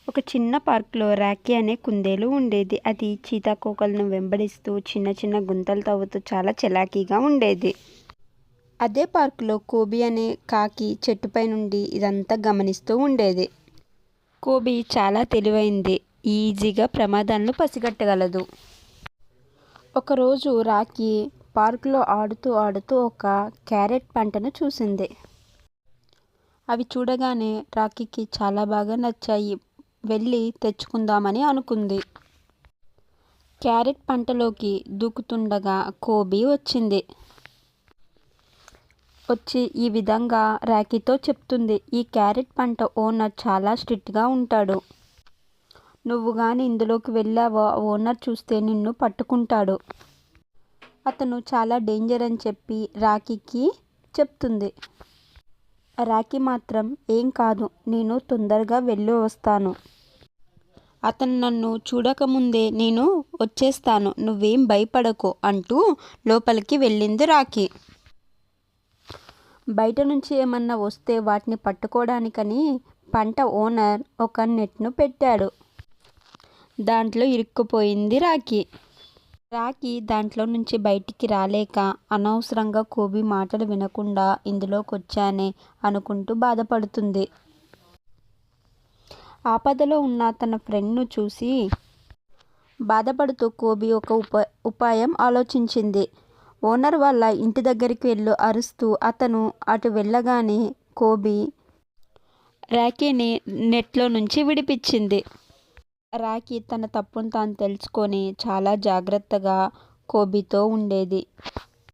ఒక చిన్న పార్క్లో రాకీ అనే కుందేలు ఉండేది. అది చీతాకోకలను వెంబడిస్తూ చిన్న చిన్న గుంతలు తవ్వుతూ చాలా చలాకీగా ఉండేది. అదే పార్కులో కోబీ అనే కాకి చెట్టుపై నుండి ఇదంతా గమనిస్తూ ఉండేది. కోబీ చాలా తెలివైంది. ఈజీగా ప్రమాదాలను పసిగట్టగలదు. ఒకరోజు రాకీ పార్కులో ఆడుతూ ఆడుతూ ఒక క్యారెట్ పంటను చూసింది. అవి చూడగానే రాకీకి చాలా బాగా నచ్చాయి. వెళ్ళి తెచ్చుకుందామని అనుకుంది. క్యారెట్ పంటలోకి దూకుతుండగా కోబీ వచ్చింది. వచ్చి ఈ విధంగా రాకీతో చెప్తుంది, ఈ క్యారెట్ పంట ఓనర్ చాలా స్ట్రిక్ట్గా ఉంటాడు. నువ్వు గాని ఇందులోకి వెళ్ళావో ఓనర్ చూస్తే నిన్ను పట్టుకుంటాడు. అతను చాలా డేంజర్ అని చెప్పి రాకీకి చెప్తుంది. రాకీ మాత్రం ఏం కాదు, నేను తొందరగా వెళ్ళి వస్తాను. అతను నన్ను చూడకముందే నేను వచ్చేస్తాను, నువ్వేం భయపడకు అంటూ లోపలికి వెళ్ళింది రాకీ. బయట నుంచి ఏమన్నా వస్తే వాటిని పట్టుకోవడానికని పంట ఓనర్ ఒక నెట్ను పెట్టాడు. దాంట్లో ఇరుక్కుపోయింది రాకీ. రాకీ దాంట్లో నుంచి బయటికి రాలేక అనవసరంగా కోబీ మాటలు వినకుండా ఇందులోకి వచ్చానే అనుకుంటూ బాధపడుతుంది. ఆపదలో ఉన్న తన ఫ్రెండ్ను చూసి బాధపడుతూ కోబీ ఒక ఉపాయం ఆలోచించింది. ఓనర్ వాళ్ళ ఇంటి దగ్గరికి వెళ్ళు అరుస్తూ అతను అటు వెళ్ళగానే కోబీ రాకీని నెట్లో నుంచి విడిపించింది. రాకీ తన తప్పును తాను తెలుసుకొని చాలా జాగ్రత్తగా కోబీతో ఉండేది.